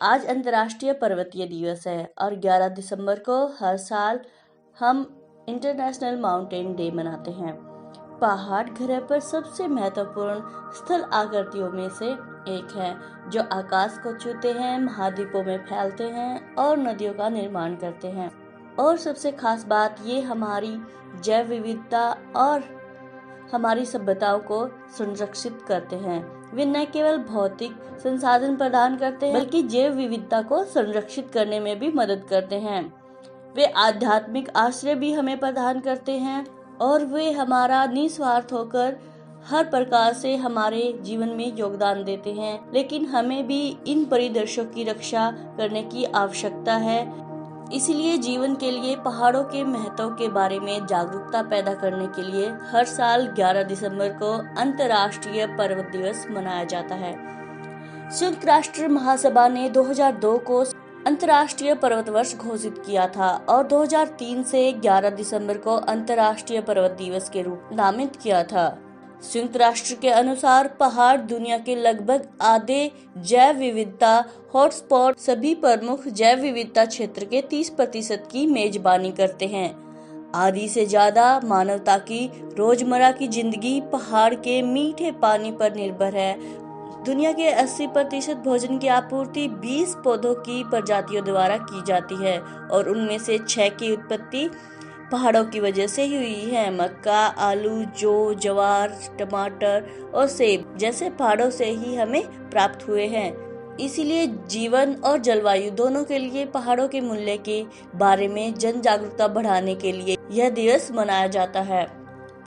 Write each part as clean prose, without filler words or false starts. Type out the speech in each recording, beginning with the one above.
आज अंतर्राष्ट्रीय पर्वतीय दिवस है और 11 दिसंबर को हर साल हम इंटरनेशनल माउंटेन डे मनाते हैं। पहाड़ ग्रह पर सबसे महत्वपूर्ण स्थल आकृतियों में से एक है, जो आकाश को छूते हैं, महाद्वीपों में फैलते हैं और नदियों का निर्माण करते हैं। और सबसे खास बात ये हमारी जैव विविधता और हमारी सभ्यताओं को संरक्षित करते हैं। वे न केवल भौतिक संसाधन प्रदान करते हैं, बल्कि जैव विविधता को संरक्षित करने में भी मदद करते हैं। वे आध्यात्मिक आश्रय भी हमें प्रदान करते हैं और वे हमारा निस्वार्थ होकर हर प्रकार से हमारे जीवन में योगदान देते हैं। लेकिन हमें भी इन परिदृश्यों की रक्षा करने की आवश्यकता है। इसलिए जीवन के लिए पहाड़ों के महत्व के बारे में जागरूकता पैदा करने के लिए हर साल 11 दिसंबर को अंतर्राष्ट्रीय पर्वत दिवस मनाया जाता है। संयुक्त राष्ट्र महासभा ने 2002 को अंतर्राष्ट्रीय पर्वत वर्ष घोषित किया था और 2003 से 11 दिसंबर को अंतर्राष्ट्रीय पर्वत दिवस के रूप में नामित किया था। संयुक्त राष्ट्र के अनुसार पहाड़ दुनिया के लगभग आधे जैव विविधता हॉटस्पॉट सभी प्रमुख जैव विविधता क्षेत्र के 30% की मेजबानी करते हैं। आधी से ज्यादा मानवता की रोजमर्रा की जिंदगी पहाड़ के मीठे पानी पर निर्भर है। दुनिया के 80% भोजन की आपूर्ति 20 पौधों की प्रजातियों द्वारा की जाती है और उनमें से 6 की उत्पत्ति पहाड़ों की वजह से ही हुई है। मक्का, आलू, जौ, ज्वार, टमाटर और सेब जैसे पहाड़ों से ही हमें प्राप्त हुए हैं। इसीलिए जीवन और जलवायु दोनों के लिए पहाड़ों के मूल्य के बारे में जन जागरूकता बढ़ाने के लिए यह दिवस मनाया जाता है।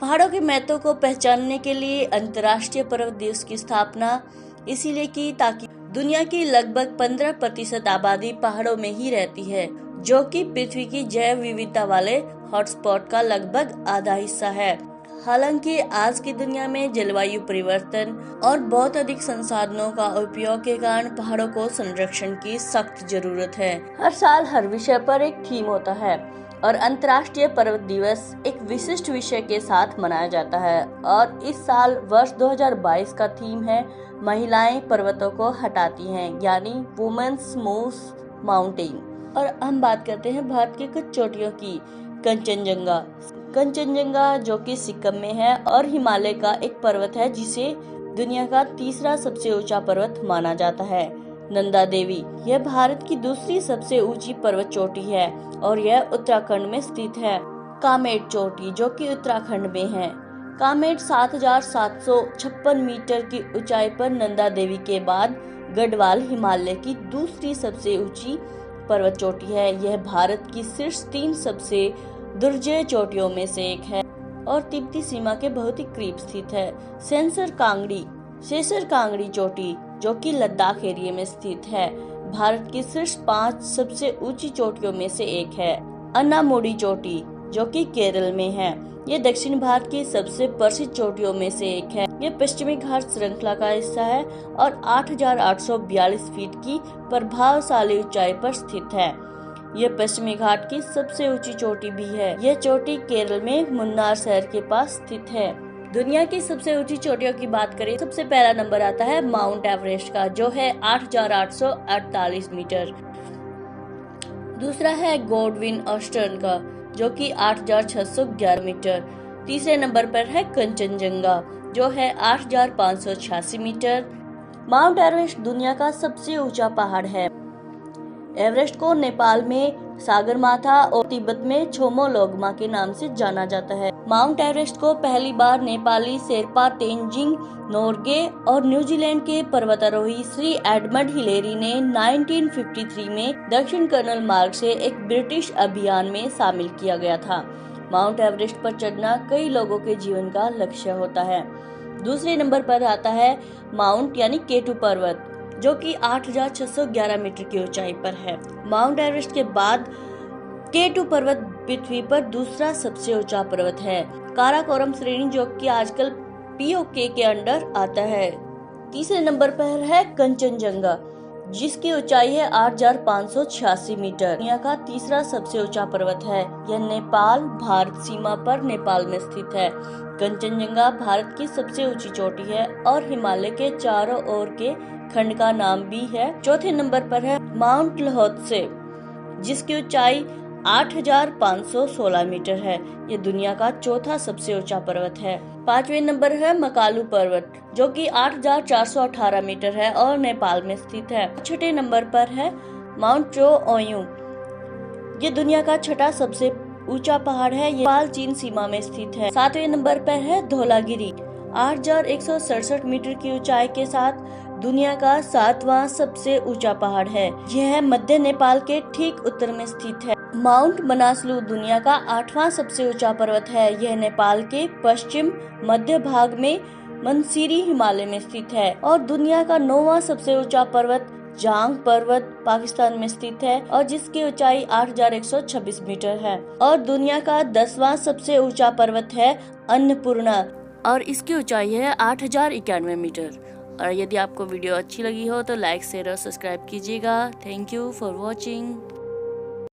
पहाड़ों के महत्व को पहचानने के लिए अंतर्राष्ट्रीय पर्वत दिवस की स्थापना इसीलिए की ताकि दुनिया की लगभग 15% आबादी पहाड़ों में ही रहती है, जो कि पृथ्वी की जैव विविधता वाले हॉटस्पॉट का लगभग आधा हिस्सा है। हालांकि आज की दुनिया में जलवायु परिवर्तन और बहुत अधिक संसाधनों का उपयोग के कारण पहाड़ों को संरक्षण की सख्त जरूरत है। हर साल हर विषय पर एक थीम होता है और अंतर्राष्ट्रीय पर्वत दिवस एक विशिष्ट विषय के साथ मनाया जाता है। और इस साल वर्ष 2022 का थीम है महिलाएं पर्वतों को हटाती हैं, यानी वुमेन्स मूव्स माउंटेन। और हम बात करते हैं भारत की कुछ चोटियों की। कंचनजंगा जो कि सिक्किम में है और हिमालय का एक पर्वत है जिसे दुनिया का तीसरा सबसे ऊंचा पर्वत माना जाता है। नंदा देवी यह भारत की दूसरी सबसे ऊंची पर्वत चोटी है और यह उत्तराखंड में स्थित है। कामेट चोटी जो कि उत्तराखंड में है। कामेट 7,756 मीटर की ऊंचाई पर नंदा देवी के बाद गढ़वाल हिमालय की दूसरी सबसे ऊंची पर्वत चोटी है। यह भारत की शीर्ष 3 सबसे दुर्जय चोटियों में से एक है और तिब्बती सीमा के बहुत ही करीब स्थित है। सेसर कांगड़ी चोटी जो कि लद्दाख एरिया में स्थित है, भारत की शीर्ष 5 सबसे ऊंची चोटियों में से एक है। अन्नामुडी चोटी जो कि केरल में है, ये दक्षिण भारत की सबसे प्रसिद्ध चोटियों में से एक है। ये पश्चिमी घाट श्रृंखला का हिस्सा है और 8,842 फीट की प्रभावशाली ऊंचाई पर स्थित है। यह पश्चिमी घाट की सबसे ऊंची चोटी भी है। यह चोटी केरल में मुन्नार शहर के पास स्थित है। दुनिया की सबसे ऊंची चोटियों की बात करें, सबसे पहला नंबर आता है माउंट एवरेस्ट का, जो है 8,848 मीटर। दूसरा है गॉडविन ऑस्टर्न का, जो कि 8,611 मीटर। तीसरे नंबर पर है कंचनजंगा, जो है 8,586 मीटर। माउंट एवरेस्ट दुनिया का सबसे ऊंचा पहाड़ है। एवरेस्ट को नेपाल में सागरमाथा और तिब्बत में छोमोलोंगमा के नाम से जाना जाता है। माउंट एवरेस्ट को पहली बार नेपाली शेरपा तेंजिंग नोर्गे और न्यूजीलैंड के पर्वतारोही श्री एडमंड हिलेरी ने 1953 में दक्षिण कर्नल मार्ग से एक ब्रिटिश अभियान में शामिल किया गया था। माउंट एवरेस्ट पर चढ़ना कई लोगों के जीवन का लक्ष्य होता है। दूसरे नंबर पर आता है माउंट यानी K2 पर्वत, जो कि 8,611 मीटर की ऊंचाई पर है। माउंट एवरेस्ट के बाद K2 पर्वत पृथ्वी पर दूसरा सबसे ऊंचा पर्वत है। काराकोरम श्रेणी जो कि आजकल POK के अंडर आता है। तीसरे नंबर पर है कंचनजंगा, जिसकी ऊंचाई है 8,586 मीटर। दुनिया का तीसरा सबसे ऊंचा पर्वत है। यह नेपाल भारत सीमा पर नेपाल में स्थित है। कंचनजंगा भारत की सबसे ऊंची चोटी है और हिमालय के चारों ओर के खंड का नाम भी है। चौथे नंबर पर है माउंट ल्होत्से, जिसकी ऊंचाई 8,516 मीटर है। ये दुनिया का चौथा सबसे ऊंचा पर्वत है। पांचवें नंबर है मकालू पर्वत, जो कि 8,418 मीटर है और नेपाल में स्थित है। छठे नंबर पर है माउंट चो ओयू। ये दुनिया का छठा सबसे ऊंचा पहाड़ है। ये नेपाल चीन सीमा में स्थित है। सातवें नंबर पर है धौलागिरी, 8,167 मीटर की ऊंचाई के साथ दुनिया का 7वां सबसे ऊंचा पहाड़ है। यह मध्य नेपाल के ठीक उत्तर में स्थित है। माउंट मनासलू दुनिया का 8वां सबसे ऊंचा पर्वत है। यह नेपाल के पश्चिम मध्य भाग में मनसिरी हिमालय में स्थित है। और दुनिया का 9वां सबसे ऊंचा पर्वत जांग पर्वत पाकिस्तान में स्थित है और जिसकी ऊंचाई 8,126 मीटर है। और दुनिया का 10वां सबसे ऊंचा पर्वत है अन्नपूर्णा और इसकी ऊंचाई है 8,091 मीटर। और यदि आपको वीडियो अच्छी लगी हो तो लाइक शेयर और सब्सक्राइब कीजिएगा। Thank you for watching.